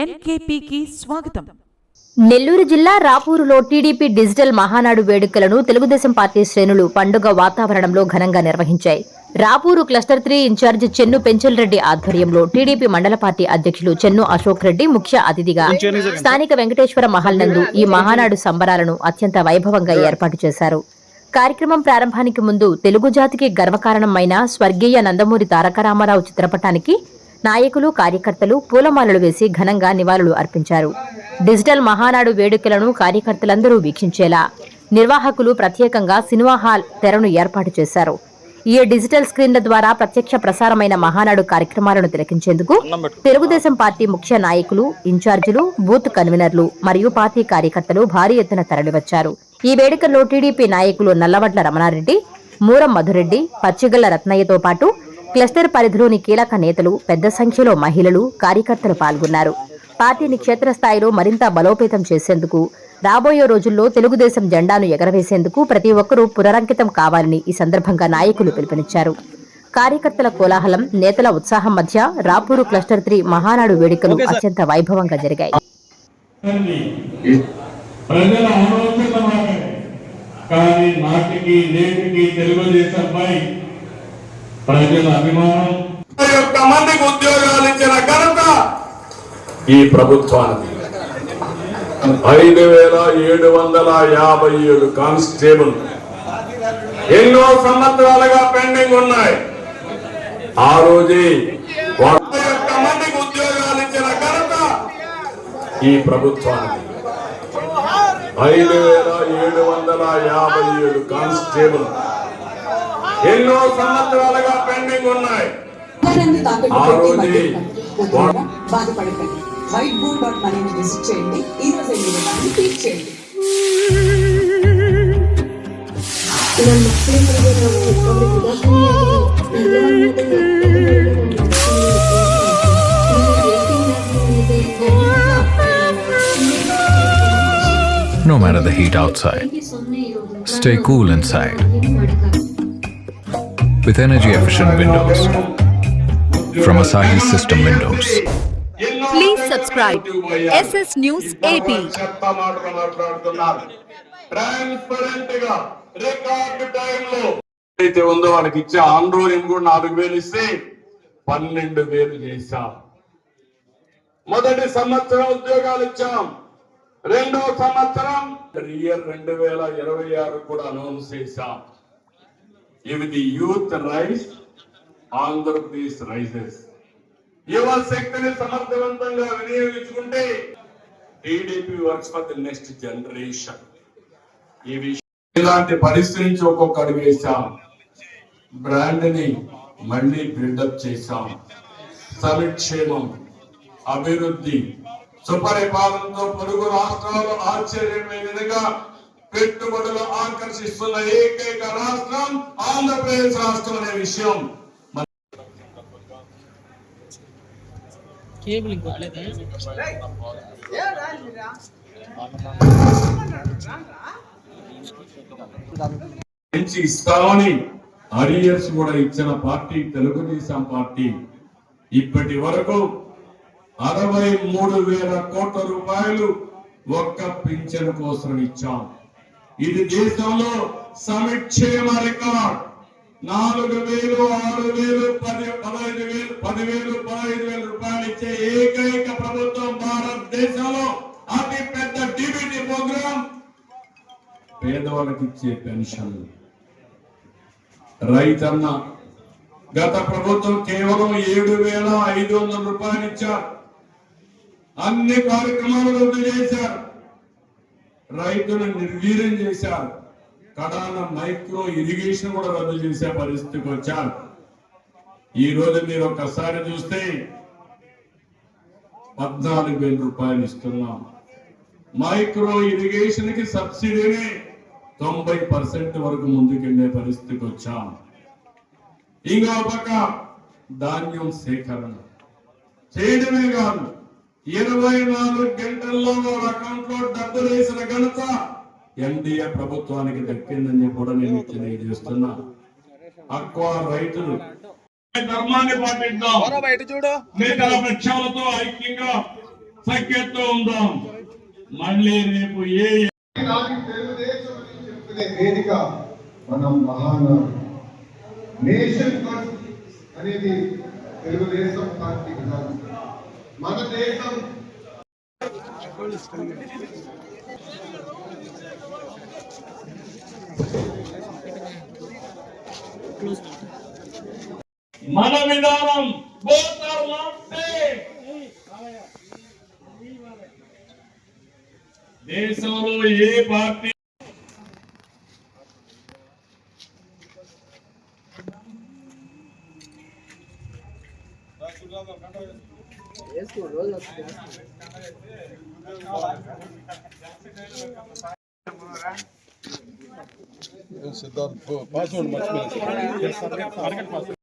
ఎన్కేపీకి స్వాగతం. నెల్లూరు జిల్లా రాపూరులో TDP digital Mahanadu వేడుకలను తెలుగుదేశం పార్టీ శ్రేణులు పండుగ వాతావరణంలో ఘనంగా నిర్వహించాయి. రాపూరు క్లస్టర్ 3 ఇన్ఛార్జి చెన్ను పెంచల్రెడ్డి ఆధ్వర్యంలో టీడీపీ మండల పార్టీ అధ్యక్షులు చెన్ను అశోక్ రెడ్డి ముఖ్య అతిథిగా స్థానిక వెంకటేశ్వర మహల్ నందు ఈ మహానాడు సంబరాలను అత్యంత వైభవంగా ఏర్పాటు చేశారు. కార్యక్రమం ప్రారంభానికి ముందు తెలుగు జాతికి గర్వకారణమైన స్వర్గీయ నందమూరి తారక రామారావు చిత్రపటానికి నాయకులు, కార్యకర్తలు పూలమాలలు వేసి ఘనంగా నివాళులు అర్పించారు. డిజిటల్ మహానాడు వేడుకలను కార్యకర్తలందరూ వీక్షించేలా నిర్వాహకులు ప్రత్యేకంగా సినిమా హాల్ తెరను ఏర్పాటు చేశారు. ఈ డిజిటల్ స్క్రీన్ల ద్వారా ప్రత్యక్ష ప్రసారమైన మహానాడు కార్యక్రమాలను తిలకించేందుకు తెలుగుదేశం పార్టీ ముఖ్య నాయకులు, ఇన్ఛార్జీలు, బూత్ కన్వీనర్లు మరియు పార్టీ కార్యకర్తలు భారీ ఎత్తున తరలివచ్చారు. ఈ వేడుకల్లో టీడీపీ నాయకులు నల్లవడ్ల రమణారెడ్డి, మూరం మధురెడ్డి, పచ్చిగల్ల రత్నయ్యతో పాటు క్లస్టర్ పరిధిలోని కీలక నేతలు, పెద్ద సంఖ్యలో మహిళలు, కార్యకర్తలు పాల్గొన్నారు. పార్టీని క్షేత్రస్థాయిలో మరింత బలోపేతం చేసేందుకు రాబోయే రోజుల్లో తెలుగుదేశం జెండాను ఎగరవేసేందుకు ప్రతి ఒక్కరూ పునరంకితం కావాలని ఈ సందర్భంగా నాయకులు పిలుపునిచ్చారు. కార్యకర్తల కోలాహలం, నేతల ఉత్సాహం మధ్య రాపూరు క్లస్టర్ 3 మహానాడు వేడుకలు అత్యంత వైభవంగా జరిగాయి. ప్రజల అభిమానం, మందికి ఉద్యోగాలు ఇచ్చిన ఘనత ఈ ప్రభుత్వానికి. 5757 కానిస్టేబుల్ ఎన్నో సంవత్సరాలుగా పెండింగ్ ఉన్నాయి. ఆ రోజే మందికి ఉద్యోగాలు ఇచ్చిన ఘనత ఈ ప్రభుత్వానికి. 5757 కానిస్టేబుల్ ఎన్నో సంవత్సరాలుగా పెండింగ్ ఉన్నాయి. ఆ రోజే బాధపడకండి. వైట్ బోర్డ్ డాట్ మనీని విజిట్ చేయండి. ఈ రోజు దాన్ని క్లిక్ చేయండి. No matter the heat outside, stay cool inside with energy efficient windows from Asahi System Windows. Please subscribe SS News AP. Transparent గా రికార్డు టైంలో అయితే ఉందో వాళ్ళకి ఇచ్చే ఆందోళన కూడా 4000 ఇస్తే 12000 చేశాం. మొదటి సంవత్సరం ఉద్యోగాలు ఇచ్చాం. రెండో సంవత్సరం ఇయర్ 2026 కూడా అనౌన్స్ చేశాం. ఇవి the youth rise, Andhra Pradesh rises. యువ శక్తిని సమర్థవంతంగా వినియోగించుకుంటే TDP works for the next generation. ఈ విషయం ఇలాంటి పరిస్థితి నుంచి ఒక్కొక్క అడుగు వేశాం. బ్రాండ్ ని మళ్ళీ బిల్డప్ చేశాం. సంక్షేమం, అభివృద్ధి, సుపరిపాలనతో పొరుగు రాష్ట్రాలు ఆశ్చర్యమే విధంగా పెట్టుబడులు ఆకర్షిస్తున్న ఏకైక రాష్ట్రం ఆంధ్రప్రదేశ్ రాష్ట్రం అనే విషయం ఇస్తామని అరియర్స్ కూడా ఇచ్చిన పార్టీ తెలుగుదేశం పార్టీ. ఇప్పటి వరకు 63,000 కోట్ల రూపాయలు ఒక్క పింఛన్ కోసం ఇచ్చాం. ఇది దేశంలో సంక్షేమ రికార్డ్. 4,000, 6,000, 10,000, 15,000 రూపాయలు ఇచ్చే ఏకైక ప్రభుత్వం భారతదేశంలో. అతి పెద్ద డిబిటీ ప్రోగ్రాం, పేదవాళ్ళకి ఇచ్చే పెన్షన్. రైతన్న గత ప్రభుత్వం కేవలం 7,500 రూపాయలు ఇచ్చారు. అన్ని కార్యక్రమాలు రద్దు చేశారు. రైతులను నిర్వీర్యం చేశారు. కడాన మైక్రో ఇరిగేషన్ కూడా రద్దు చేసే పరిస్థితికి వచ్చారు. ఈ రోజు మీరు ఒక్కసారి చూస్తే 14,000 రూపాయలు ఇస్తున్నాం. మైక్రో ఇరిగేషన్ కి సబ్సిడీని 90% వరకు ముందుకెళ్లే పరిస్థితికి వచ్చాం. ఇంకో పక్క ధాన్యం సేకరణ చేయడమే కాదు, 24 గంటల్లో అకౌంట్ లో డబ్బులు వేసిన ఘనత ఎన్డీఏ ప్రభుత్వానికి దక్కిందని కూడా నేను తెలియజేస్తున్నా. అక్వా రైతులు ధర్మాన్ని పాటిద్దాం. మిగతా పక్షాలతో ఐక్యంగా సఖ్యతతో ఉందాం. మళ్ళీ రేపు ఏ నాలుగు తెలుగుదేశం అని చెప్పుకునే వేదిక మనం మహానాడు నేషన్ ఫస్ట్ అనేది తెలుగుదేశం పార్టీ విధానం. మన దేశం మన విధానం both are not same. దేశంలో ఏ పార్టీ సిద్ధార్థ్ పాస్వర్డ్ మర్చిపోయాను.